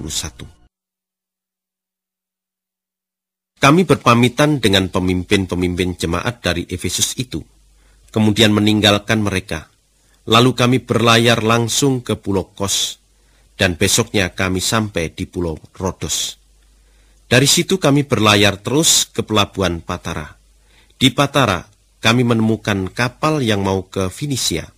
21. Kami berpamitan dengan pemimpin-pemimpin jemaat dari Efesus itu, kemudian meninggalkan mereka. Lalu kami berlayar langsung ke Pulau Kos, dan besoknya kami sampai di Pulau Rodos. Dari situ kami berlayar terus ke pelabuhan Patara. Di Patara, kami menemukan kapal yang mau ke Finisia.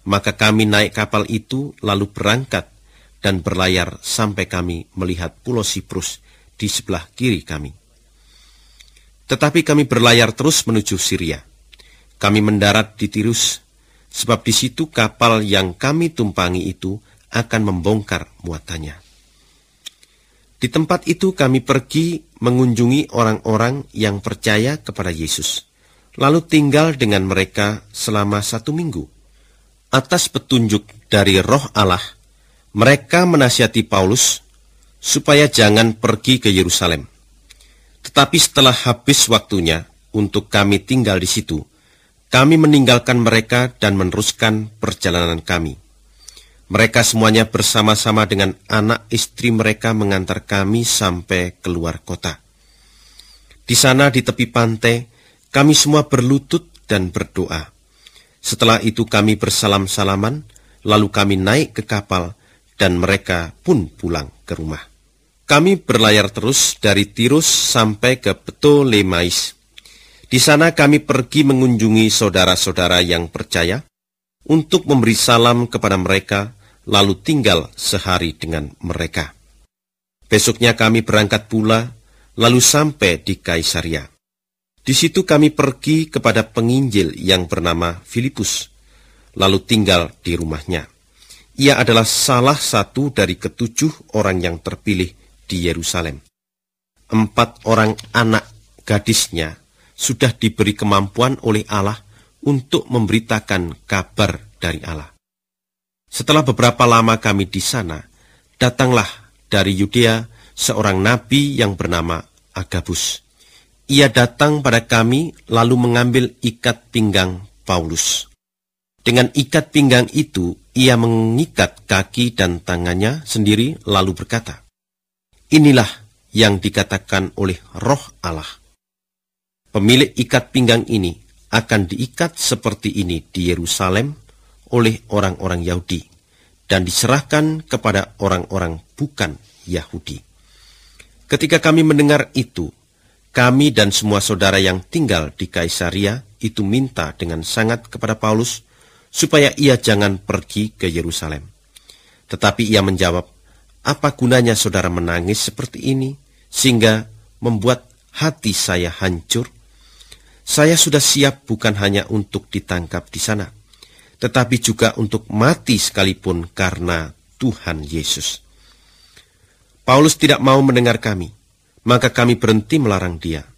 Maka kami naik kapal itu lalu berangkat dan berlayar sampai kami melihat Pulau Siprus di sebelah kiri kami. Tetapi kami berlayar terus menuju Syria. Kami mendarat di Tirus, sebab di situ kapal yang kami tumpangi itu akan membongkar muatannya. Di tempat itu kami pergi mengunjungi orang-orang yang percaya kepada Yesus, lalu tinggal dengan mereka selama 1 minggu. Atas petunjuk dari Roh Allah, mereka menasihati Paulus supaya jangan pergi ke Yerusalem. Tetapi setelah habis waktunya untuk kami tinggal di situ, kami meninggalkan mereka dan meneruskan perjalanan kami. Mereka semuanya bersama-sama dengan anak istri mereka mengantar kami sampai keluar kota. Di sana di tepi pantai, kami semua berlutut dan berdoa. Setelah itu kami bersalam-salaman, lalu kami naik ke kapal dan mereka pun pulang ke rumah. Kami berlayar terus dari Tirus sampai ke Ptolemais. Di sana kami pergi mengunjungi saudara-saudara yang percaya untuk memberi salam kepada mereka, lalu tinggal sehari dengan mereka. Besoknya kami berangkat pula, lalu sampai di Kaisaria. Di situ kami pergi kepada penginjil yang bernama Filipus, lalu tinggal di rumahnya. Ia adalah salah satu dari 7 orang yang terpilih di Yerusalem. 4 orang anak gadisnya sudah diberi kemampuan oleh Allah untuk memberitakan kabar dari Allah. Setelah beberapa lama kami di sana, datanglah dari Yudea seorang nabi yang bernama Agabus. Ia datang pada kami lalu mengambil ikat pinggang Paulus. Dengan ikat pinggang itu, ia mengikat kaki dan tangannya sendiri lalu berkata, "Inilah yang dikatakan oleh Roh Allah. Pemilik ikat pinggang ini akan diikat seperti ini di Yerusalem oleh orang-orang Yahudi dan diserahkan kepada orang-orang bukan Yahudi." Ketika kami mendengar itu, kami dan semua saudara yang tinggal di Kaisaria itu minta dengan sangat kepada Paulus supaya ia jangan pergi ke Yerusalem. Tetapi ia menjawab, "Apa gunanya saudara menangis seperti ini, sehingga membuat hati saya hancur? Saya sudah siap bukan hanya untuk ditangkap di sana, tetapi juga untuk mati sekalipun karena Tuhan Yesus." Paulus tidak mau mendengar kami, maka kami berhenti melarang dia.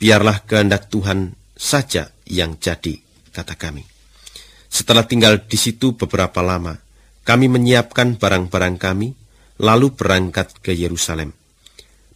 "Biarlah kehendak Tuhan saja yang jadi," kata kami. Setelah tinggal di situ beberapa lama, kami menyiapkan barang-barang kami, lalu berangkat ke Yerusalem.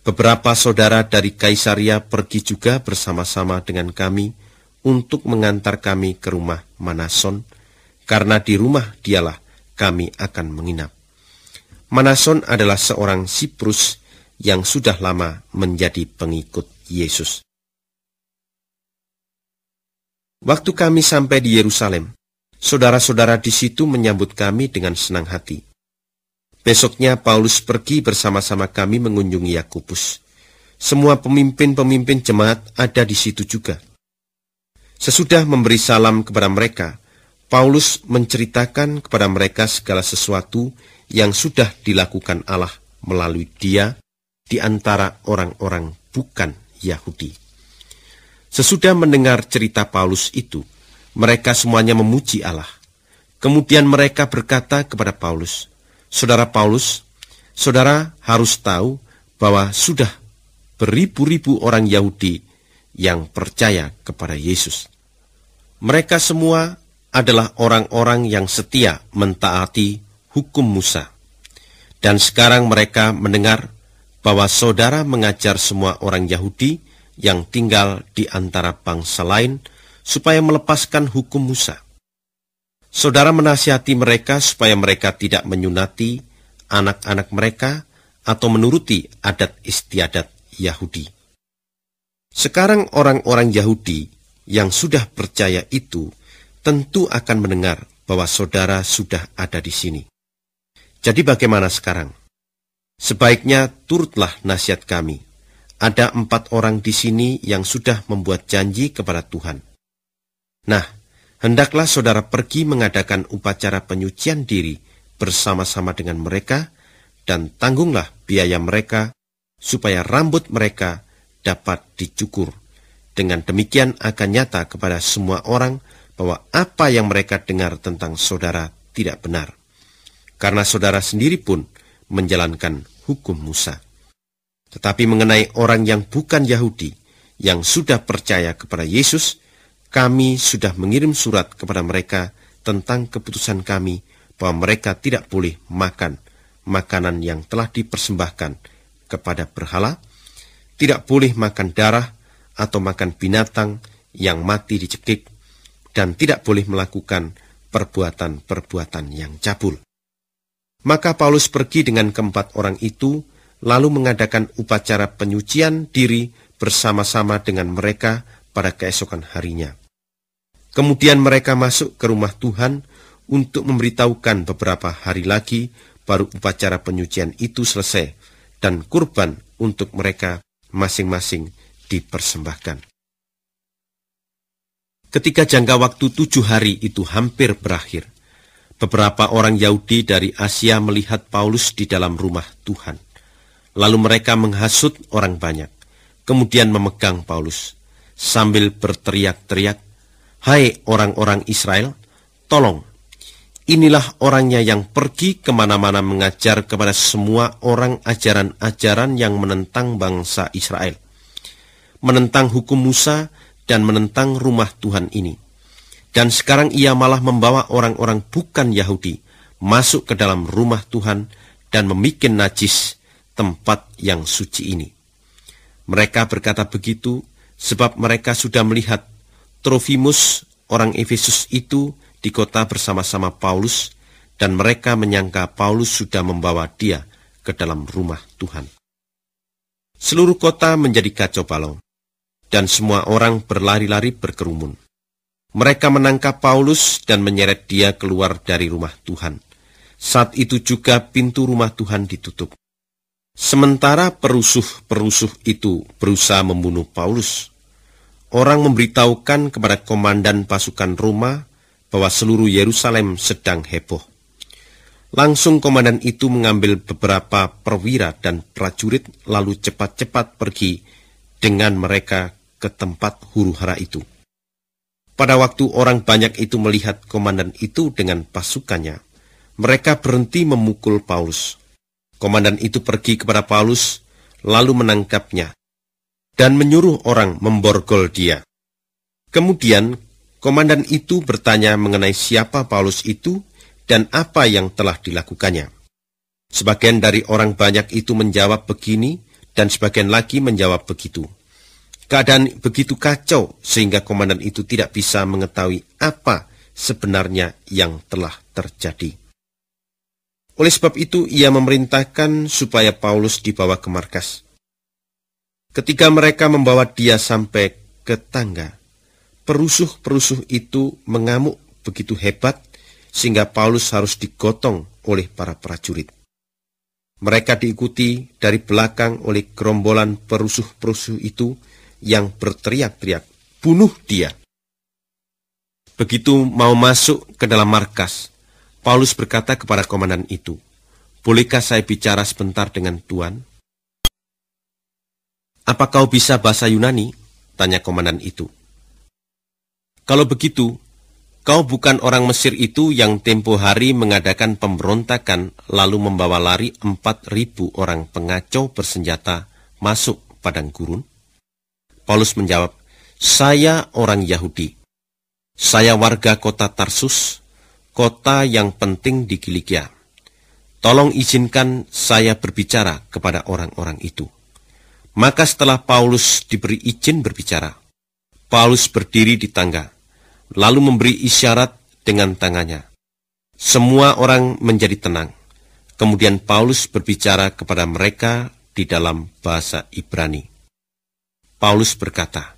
Beberapa saudara dari Kaisaria pergi juga bersama-sama dengan kami untuk mengantar kami ke rumah Manason, karena di rumah dialah kami akan menginap. Manason adalah seorang Siprus yang sudah lama menjadi pengikut Yesus. Waktu kami sampai di Yerusalem, saudara-saudara di situ menyambut kami dengan senang hati. Besoknya Paulus pergi bersama-sama kami mengunjungi Yakobus. Semua pemimpin-pemimpin jemaat ada di situ juga. Sesudah memberi salam kepada mereka, Paulus menceritakan kepada mereka segala sesuatu yang sudah dilakukan Allah melalui dia di antara orang-orang bukan Yahudi. Sesudah mendengar cerita Paulus itu, mereka semuanya memuji Allah. Kemudian mereka berkata kepada Paulus, "Saudara Paulus, saudara harus tahu bahwa sudah beribu-ribu orang Yahudi yang percaya kepada Yesus. Mereka semua adalah orang-orang yang setia mentaati hukum Musa. Dan sekarang mereka mendengar bahwa saudara mengajar semua orang Yahudi yang tinggal di antara bangsa lain supaya melepaskan hukum Musa. Saudara menasihati mereka supaya mereka tidak menyunati anak-anak mereka atau menuruti adat istiadat Yahudi. Sekarang orang-orang Yahudi yang sudah percaya itu tentu akan mendengar bahwa saudara sudah ada di sini. Jadi bagaimana sekarang? Sebaiknya turutlah nasihat kami. Ada 4 orang di sini yang sudah membuat janji kepada Tuhan. Nah, hendaklah saudara pergi mengadakan upacara penyucian diri bersama-sama dengan mereka, dan tanggunglah biaya mereka, supaya rambut mereka dapat dicukur. Dengan demikian akan nyata kepada semua orang bahwa apa yang mereka dengar tentang saudara tidak benar. Karena saudara sendiri pun menjalankan hukum Musa. Tetapi mengenai orang yang bukan Yahudi, yang sudah percaya kepada Yesus, kami sudah mengirim surat kepada mereka tentang keputusan kami bahwa mereka tidak boleh makan makanan yang telah dipersembahkan kepada berhala, tidak boleh makan darah atau makan binatang yang mati dicekik, dan tidak boleh melakukan perbuatan-perbuatan yang cabul. Maka Paulus pergi dengan ke-4 orang itu, lalu mengadakan upacara penyucian diri bersama-sama dengan mereka pada keesokan harinya. Kemudian mereka masuk ke rumah Tuhan untuk memberitahukan beberapa hari lagi baru upacara penyucian itu selesai dan kurban untuk mereka masing-masing dipersembahkan. Ketika jangka waktu 7 hari itu hampir berakhir, beberapa orang Yahudi dari Asia melihat Paulus di dalam rumah Tuhan. Lalu mereka menghasut orang banyak, kemudian memegang Paulus, sambil berteriak-teriak, "Hai orang-orang Israel, tolong, inilah orangnya yang pergi kemana-mana mengajar kepada semua orang ajaran-ajaran yang menentang bangsa Israel, menentang hukum Musa dan menentang rumah Tuhan ini. Dan sekarang ia malah membawa orang-orang bukan Yahudi masuk ke dalam rumah Tuhan dan membuat najis tempat yang suci ini." Mereka berkata begitu sebab mereka sudah melihat Trofimus, orang Efesus itu, di kota bersama-sama Paulus, dan mereka menyangka Paulus sudah membawa dia ke dalam rumah Tuhan. Seluruh kota menjadi kacau balau, dan semua orang berlari-lari berkerumun. Mereka menangkap Paulus dan menyeret dia keluar dari rumah Tuhan. Saat itu juga pintu rumah Tuhan ditutup. Sementara perusuh-perusuh itu berusaha membunuh Paulus, orang memberitahukan kepada komandan pasukan Roma bahwa seluruh Yerusalem sedang heboh. Langsung komandan itu mengambil beberapa perwira dan prajurit lalu cepat-cepat pergi dengan mereka ke tempat huru-hara itu. Pada waktu orang banyak itu melihat komandan itu dengan pasukannya, mereka berhenti memukul Paulus. Komandan itu pergi kepada Paulus, lalu menangkapnya, dan menyuruh orang memborgol dia. Kemudian, komandan itu bertanya mengenai siapa Paulus itu, dan apa yang telah dilakukannya. Sebagian dari orang banyak itu menjawab begini, dan sebagian lagi menjawab begitu. Keadaan begitu kacau, sehingga komandan itu tidak bisa mengetahui apa sebenarnya yang telah terjadi. Oleh sebab itu, ia memerintahkan supaya Paulus dibawa ke markas. Ketika mereka membawa dia sampai ke tangga, perusuh-perusuh itu mengamuk begitu hebat, sehingga Paulus harus digotong oleh para prajurit. Mereka diikuti dari belakang oleh gerombolan perusuh-perusuh itu yang berteriak-teriak, "Bunuh dia!" Begitu mau masuk ke dalam markas, Paulus berkata kepada komandan itu, "Bolehkah saya bicara sebentar dengan Tuan?" "Apa kau bisa bahasa Yunani?" tanya komandan itu. "Kalau begitu, kau bukan orang Mesir itu yang tempo hari mengadakan pemberontakan lalu membawa lari 4.000 orang pengacau bersenjata masuk padang gurun?" Paulus menjawab, "Saya orang Yahudi. Saya warga kota Tarsus, kota yang penting di Kilikia. Tolong izinkan saya berbicara kepada orang-orang itu." Maka setelah Paulus diberi izin berbicara, Paulus berdiri di tangga, lalu memberi isyarat dengan tangannya. Semua orang menjadi tenang. Kemudian Paulus berbicara kepada mereka di dalam bahasa Ibrani. Paulus berkata,